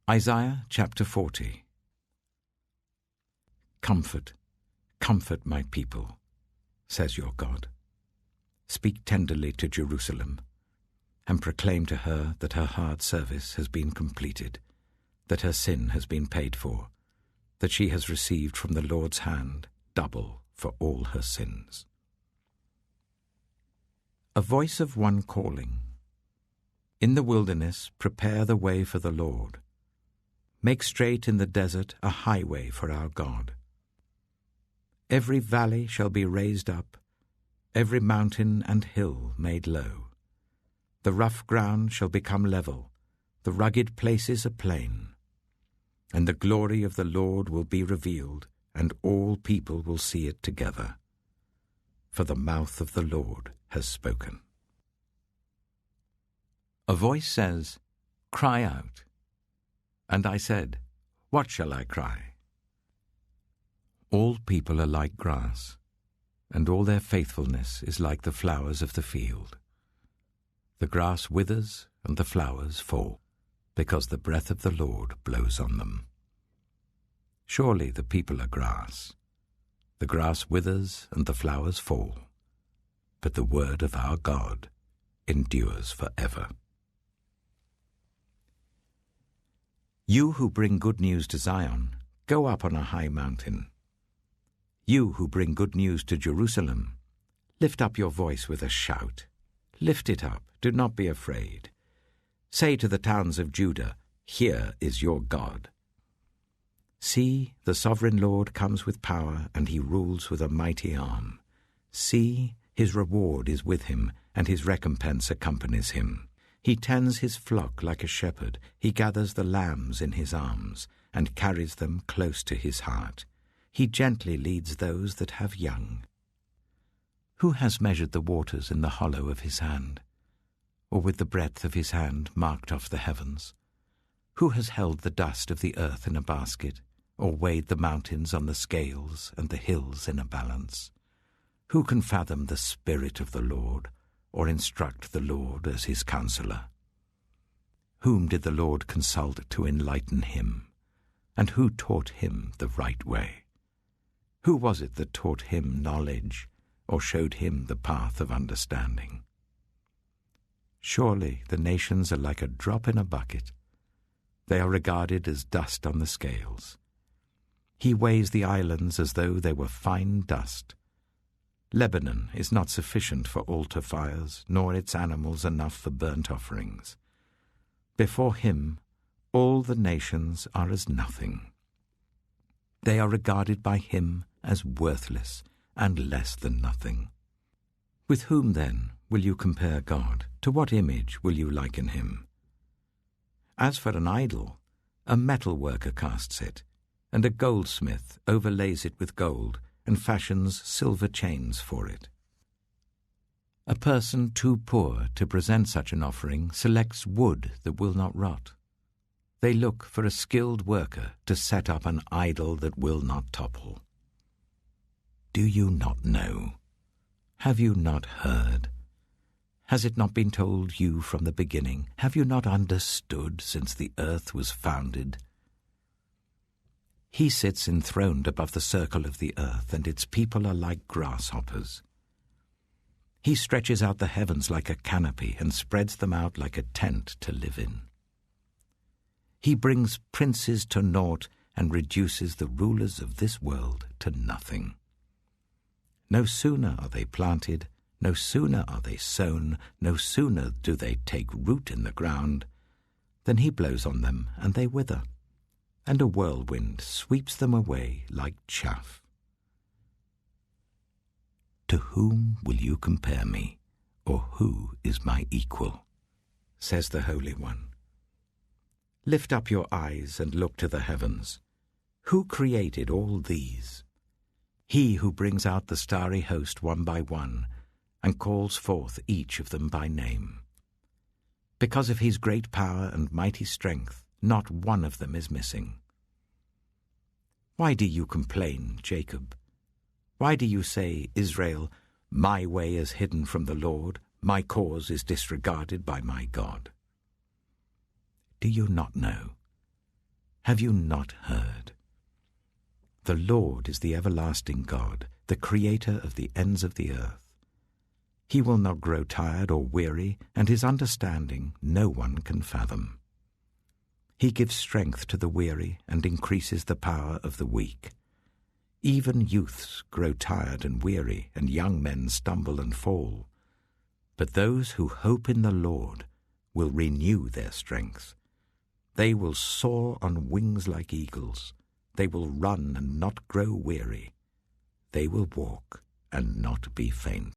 Isaiah chapter 40. Comfort, comfort my people, says your God. Speak tenderly to Jerusalem, and proclaim to her that her hard service has been completed, that her sin has been paid for, that she has received from the Lord's hand double for all her sins. A voice of one calling. In the wilderness prepare the way for the Lord. Make straight in the desert a highway for our God. Every valley shall be raised up, every mountain and hill made low. The rough ground shall become level, the rugged places a plain. And the glory of the Lord will be revealed, and all people will see it together. For the mouth of the Lord has spoken. A voice says, "Cry out." And I said, "What shall I cry?" All people are like grass, and all their faithfulness is like the flowers of the field. The grass withers and the flowers fall, because the breath of the Lord blows on them. Surely the people are grass. The grass withers and the flowers fall, but the word of our God endures forever. You who bring good news to Zion, go up on a high mountain. You who bring good news to Jerusalem, lift up your voice with a shout. Lift it up, do not be afraid. Say to the towns of Judah, "Here is your God." See, the sovereign Lord comes with power, and he rules with a mighty arm. See, his reward is with him, and his recompense accompanies him. He tends his flock like a shepherd. He gathers the lambs in his arms, and carries them close to his heart. He gently leads those that have young. Who has measured the waters in the hollow of his hand, or with the breadth of his hand marked off the heavens? Who has held the dust of the earth in a basket, or weighed the mountains on the scales and the hills in a balance? Who can fathom the Spirit of the Lord, or instruct the Lord as his counselor? Whom did the Lord consult to enlighten him? And who taught him the right way? Who was it that taught him knowledge, or showed him the path of understanding? Surely the nations are like a drop in a bucket. They are regarded as dust on the scales. He weighs the islands as though they were fine dust. Lebanon is not sufficient for altar fires, nor its animals enough for burnt offerings. Before him, all the nations are as nothing. They are regarded by him as worthless and less than nothing. With whom, then, will you compare God? To what image will you liken him? As for an idol, a metal worker casts it, and a goldsmith overlays it with gold, and fashions silver chains for it. A person too poor to present such an offering selects wood that will not rot. They look for a skilled worker to set up an idol that will not topple. Do you not know? Have you not heard? Has it not been told you from the beginning? Have you not understood since the earth was founded? He sits enthroned above the circle of the earth, and its people are like grasshoppers. He stretches out the heavens like a canopy and spreads them out like a tent to live in. He brings princes to naught and reduces the rulers of this world to nothing. No sooner are they planted, no sooner are they sown, no sooner do they take root in the ground, than he blows on them and they wither, and a whirlwind sweeps them away like chaff. To whom will you compare me, or who is my equal? Says the Holy One. Lift up your eyes and look to the heavens. Who created all these? He who brings out the starry host one by one, and calls forth each of them by name. Because of his great power and mighty strength, not one of them is missing. Why do you complain, Jacob? Why do you say, Israel, my way is hidden from the Lord, my cause is disregarded by my God? Do you not know? Have you not heard? The Lord is the everlasting God, the Creator of the ends of the earth. He will not grow tired or weary, and his understanding no one can fathom. He gives strength to the weary and increases the power of the weak. Even youths grow tired and weary, and young men stumble and fall. But those who hope in the Lord will renew their strength. They will soar on wings like eagles. They will run and not grow weary. They will walk and not be faint.